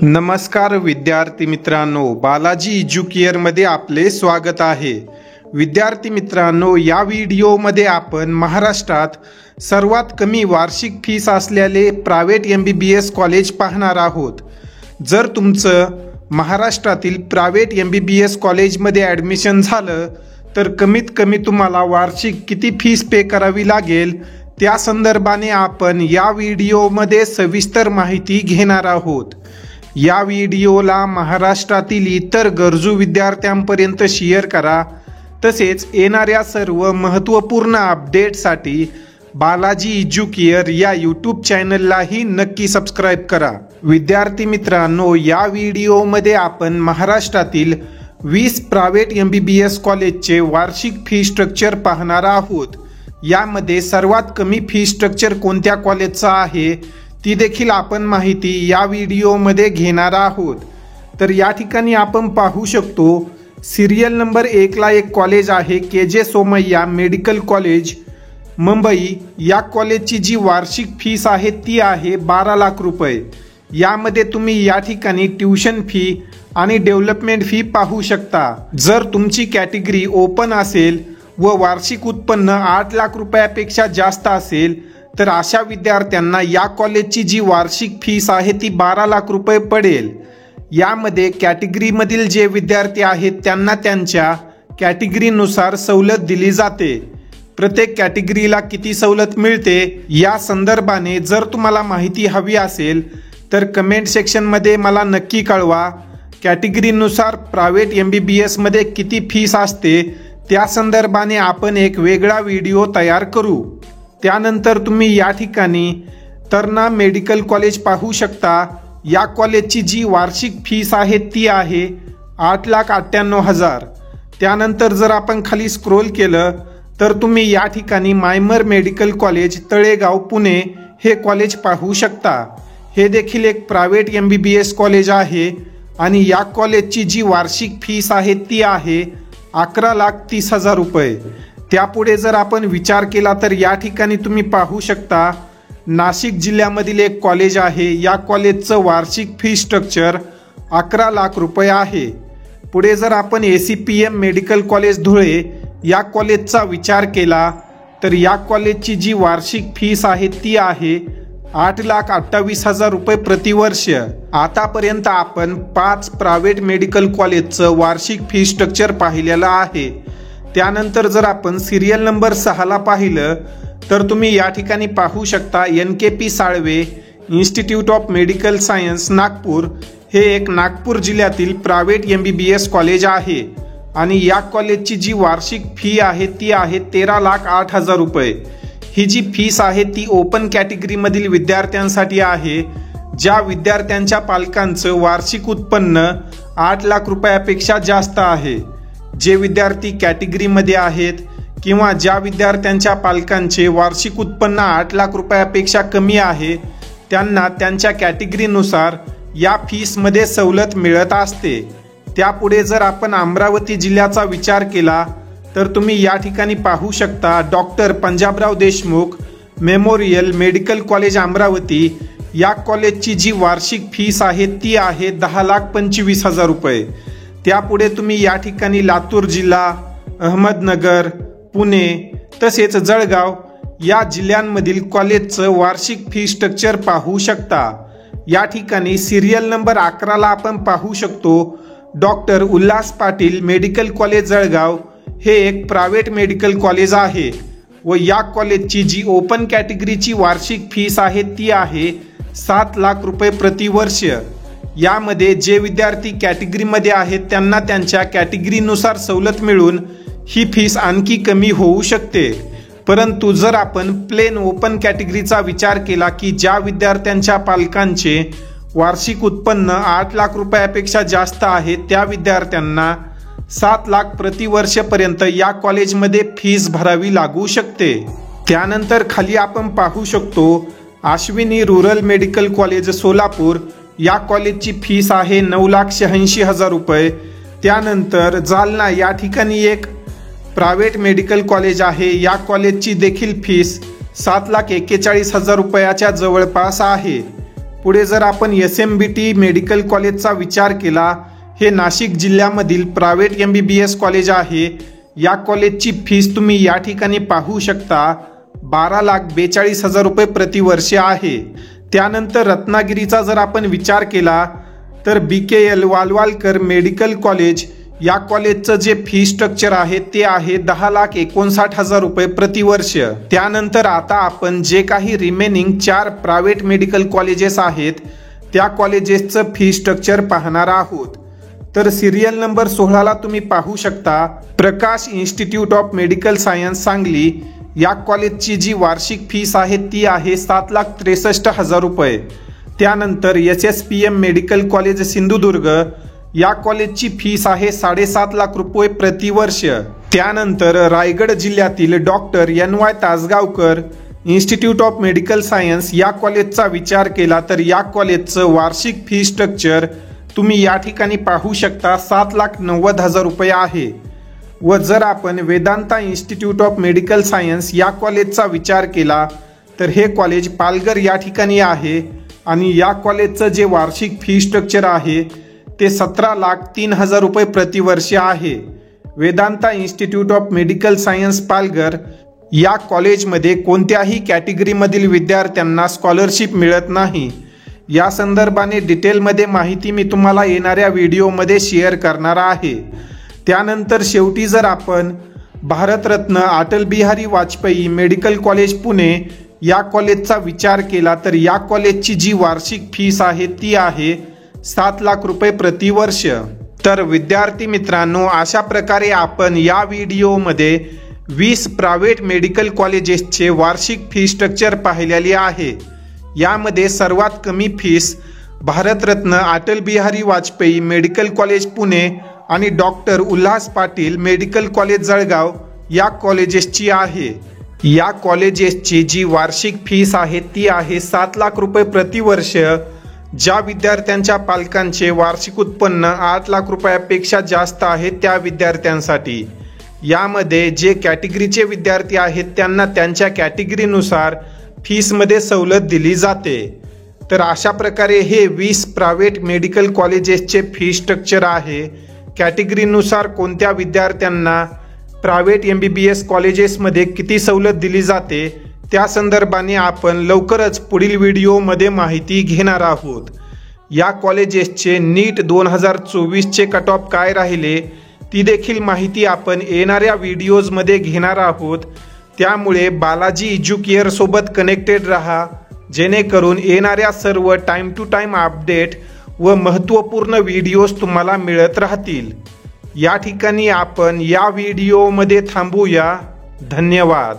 नमस्कार विद्यार्थी मित्रांनो, बालाजी एज्युकेअरमध्ये आपले स्वागत आहे। विद्यार्थी मित्रांनो, या व्हिडिओमध्ये आपण महाराष्ट्रात सर्वात कमी वार्षिक फीस असलेले प्रायव्हेट MBBS कॉलेज पाहणार आहोत। जर तुमचं महाराष्ट्रातील प्रायव्हेट MBBS कॉलेजमध्ये ॲडमिशन झालं तर कमीत कमी तुम्हाला वार्षिक किती फीस पे करावी लागेल त्या संदर्भाने आपण या व्हिडिओमध्ये सविस्तर माहिती घेणार आहोत। या व्हिडिओला महाराष्ट्रातील इतर गरजू विद्यार्थ्यांपर्यंत शेअर करा। तसेच येणाऱ्या सर्व महत्त्वपूर्ण अपडेटसाठी बालाजी एज्युकेअर या यूट्यूब चॅनललाही नक्की सबस्क्राईब करा। विद्यार्थी मित्रांनो, या व्हिडिओमध्ये आपण महाराष्ट्रातील 20 प्रायव्हेट MBBS कॉलेजचे वार्षिक फी स्ट्रक्चर पाहणार आहोत। यामध्ये सर्वात कमी फी स्ट्रक्चर कोणत्या कॉलेजचा आहे ती देखील आपण माहिती या व्हिडिओमध्ये घेणार आहोत। तर या ठिकाणी आपण पाहू शकतो, सिरियल नंबर 1 ला एक कॉलेज आहे KJ Somaiya medical college Mumbai. या कॉलेजची जी वार्षिक फीस आहे ती आहे 12 लाख रुपये। यामध्ये तुम्ही या ठिकाणी ट्यूशन फी आणि डेव्हलपमेंट फी पाहू शकता। जर तुमची कॅटेगरी ओपन असेल व वार्षिक उत्पन्न 8 लाख रुपयापेक्षा जास्त असेल तर अशा विद्यार्थ्यांना या कॉलेजची जी वार्षिक फीस आहे ती 12 लाख रुपये पडेल। यामध्ये कॅटेगरीमधील जे विद्यार्थी आहेत त्यांना त्यांच्या कॅटेगरीनुसार सवलत दिली जाते। प्रत्येक कॅटेगरीला किती सवलत मिळते या संदर्भाने जर तुम्हाला माहिती हवी असेल तर कमेंट सेक्शनमध्ये मला नक्की कळवा। कॅटेगरीनुसार प्रायव्हेट MBBS मध्ये किती फीस असते त्या संदर्भाने आपण एक वेगळा व्हिडिओ तयार करू। त्यानंतर तुम्ही या ठिकाणी तरणा मेडिकल कॉलेज पाहू शकता। या कॉलेजची जी वार्षिक फीस आहे ती आहे 8,98,000। त्यानंतर जर आपण खाली स्क्रोल केलं तर तुम्ही या ठिकाणी मायमर मेडिकल कॉलेज तळेगाव पुणे हे कॉलेज पाहू शकता। हे देखील एक प्रायव्हेट MBBS कॉलेज आहे आणि या कॉलेजची जी वार्षिक फीस आहे ती आहे 11,30,000 रुपये। त्यापुढे जर आपण विचार केला तर या ठिकाणी तुम्ही पाहू शकता, नाशिक जिल्ह्यामधील एक कॉलेज आहे। या कॉलेजचं वार्षिक फी स्ट्रक्चर 11 लाख रुपये आहे। पुढे जर आपण ACPM मेडिकल कॉलेज धुळे या कॉलेजचा विचार केला तर या कॉलेजची जी वार्षिक फीस आहे ती आहे 8,28,000 रुपये प्रतिवर्ष। आतापर्यंत आपण 5 प्रायव्हेट मेडिकल कॉलेजचं वार्षिक फी स्ट्रक्चर पाहिलेलं आहे। त्यानंतर जर आपण सिरियल नंबर 6 ला पाहिलं तर तुम्ही या ठिकाणी पाहू शकता, NKP Salve institute of medical science Nagpur हे एक नागपूर जिल्ह्यातील प्रायव्हेट MBBS कॉलेज आहे आणि या कॉलेजची जी वार्षिक फी आहे ती आहे 13,08,000 रुपये। ही जी फीस आहे ती ओपन कॅटेगरीमधील विद्यार्थ्यांसाठी आहे, ज्या विद्यार्थ्यांच्या पालकांचं वार्षिक उत्पन्न 8 लाख रुपयापेक्षा जास्त आहे। जे विद्यार्थी कॅटेगरीमध्ये आहेत किंवा ज्या विद्यार्थ्यांच्या पालकांचे वार्षिक उत्पन्न 8 लाख रुपयापेक्षा कमी आहे त्यांना त्यांच्या कॅटेगरीनुसार या फीसमध्ये सवलत मिळत असते। त्यापुढे जर आपण अमरावती जिल्ह्याचा विचार केला तर तुम्ही या ठिकाणी पाहू शकता, doctor Panjabrao Deshmukh memorial medical college Amravati. या कॉलेजची जी वार्षिक फीस आहे ती आहे 10,25,000 रुपये। त्यापुढे तुम्ही या ठिकाणी लातूर जिल्हा, अहमदनगर, पुणे तसेच जळगाव या जिल्ह्यांमधील कॉलेजचं वार्षिक फी स्ट्रक्चर पाहू शकता। या ठिकाणी सिरियल नंबर 11 ला आपण पाहू शकतो, doctor Ulhas Patil medical college Jalgaon हे एक प्रायव्हेट मेडिकल कॉलेज आहे व या कॉलेजची जी ओपन कॅटेगरीची वार्षिक फीस आहे ती आहे 7 लाख रुपये प्रतिवर्ष। यामध्ये जे विद्यार्थी कॅटेगरीमध्ये आहेत त्यांना त्यांच्या कॅटेगरीनुसार सवलत मिळून ही फीस आणखी कमी होऊ शकते। परंतु जर आपण प्लेन ओपन कॅटेगरीचा विचार केला की ज्या विद्यार्थ्यांच्या पालकांचे वार्षिक उत्पन्न 8 लाख रुपयापेक्षा जास्त आहे त्या विद्यार्थ्यांना 7 लाख प्रतिवर्षपर्यंत या कॉलेजमध्ये फीस भरावी लागू शकते। त्यानंतर खाली आपण पाहू शकतो, Ashwini rural medical college Solapur या कॉलेजची फीस आहे 9,86,000 रुपये। त्यानंतर जालना या ठिकाणी एक प्रायव्हेट मेडिकल कॉलेज आहे। या कॉलेजची देखील फीस 7,41,000 रुपयाच्या जवळपास आहे। पुढे जर आपण SMBT मेडिकल कॉलेजचा विचार केला, हे नाशिक जिल्ह्यामधील प्रायव्हेट MBBS कॉलेज आहे. या कॉलेजची फीस तुम्ही या ठिकाणी पाहू शकता, 12,42,000 रुपये प्रतिवर्ष आहे. त्यानंतर रत्नागिरीचा जर आपण विचार केला तर BKL वालवालकर मेडिकल कॉलेज या कॉलेजचं जे फी स्ट्रक्चर आहे ते आहे 10,59,000 रुपये प्रतिवर्ष. त्यानंतर आता आपण जे काही रिमेनिंग 4 प्रायव्हेट मेडिकल कॉलेजेस आहेत त्या कॉलेजेसचं फी स्ट्रक्चर पाहणार आहोत. तर सिरियल नंबर 16ला तुम्ही पाहू शकता, Prakash institute of medical science Sangli या कॉलेजची जी वार्षिक फीस आहे ती आहे 7,63,000 रुपये. त्यानंतर SSPM मेडिकल कॉलेज सिंधुदुर्ग या कॉलेजची फीस आहे 7.5 लाख रुपये प्रतिवर्ष. त्यानंतर रायगड जिल्ह्यातील doctor NY Tasgaonkar institute of medical science या कॉलेजचा विचार केला तर या कॉलेजचं वार्षिक फी स्ट्रक्चर तुम्ही या ठिकाणी पाहू शकता, 7,90,000 रुपये आहे. व जर आपण Vedanta institute of medical science या कॉलेजचा विचार केला तर हे कॉलेज पालघर या ठिकाणी आहे आणि या कॉलेजचं जे वार्षिक फी स्ट्रक्चर आहे ते 17,03,000 रुपये प्रतिवर्ष आहे. Vedanta institute of medical science Palghar या कॉलेजमध्ये कोणत्याही कॅटेगरीमधील विद्यार्थ्यांना स्कॉलरशिप मिळत नाही. या संदर्भाने डिटेलमध्ये माहिती मी तुम्हाला येणाऱ्या व्हिडिओमध्ये शेअर करणार आहे. त्यानंतर शेवटी जर आपण भारतरत्न अटल बिहारी वाजपेयी मेडिकल कॉलेज पुणे या कॉलेजचा विचार केला तर या कॉलेजची जी वार्षिक फीस आहे ती आहे 7 लाख रुपये प्रतिवर्ष. तर विद्यार्थी मित्रांनो, अशा प्रकारे आपण या व्हिडिओमध्ये 20 प्रायव्हेट मेडिकल कॉलेजेसचे वार्षिक फी स्ट्रक्चर पाहिलेले आहे. यामध्ये सर्वात कमी fees Bharat Ratna Atal Bihari Vajpayee medical college Pune आणि doctor Ulhas Patil medical college Jalgaon या कॉलेजेसची आहे. या कॉलेजेसची जी वार्षिक फीस आहे ती आहे 7 लाख रुपये प्रतिवर्ष. ज्या विद्यार्थ्यांच्या पालकांचे वार्षिक उत्पन्न 8 लाख रुपयापेक्षा जास्त आहे त्या विद्यार्थ्यांसाठी. यामध्ये जे कॅटेगरीचे विद्यार्थी आहेत त्यांना त्यांच्या कॅटेगरीनुसार फीसमध्ये सवलत दिली जाते. तर अशा प्रकारे हे 20 प्रायव्हेट मेडिकल कॉलेजेसचे फी स्ट्रक्चर आहे. कॅटेगरीनुसार कोणत्या विद्यार्थ्यांना प्रायव्हेट MBBS कॉलेजेसमध्ये किती सवलत दिली जाते त्या संदर्भाने आपण लवकरच पुढील व्हिडिओमध्ये माहिती घेणार आहोत. या कॉलेजेसचे नीट 2024चे कट ऑफ काय राहिले ती देखील माहिती आपण येणाऱ्या व्हिडिओजमध्ये घेणार आहोत. त्यामुळे बालाजी एज्युकेअर सोबत कनेक्टेड रहा, जेणेकरून येणाऱ्या सर्व टाइम टू टाइम अपडेट व महत्त्वपूर्ण व्हिडिओज तुम्हाला मिळत राहतील. या ठिकाणी आपण या व्हिडिओमध्ये थांबूया. धन्यवाद.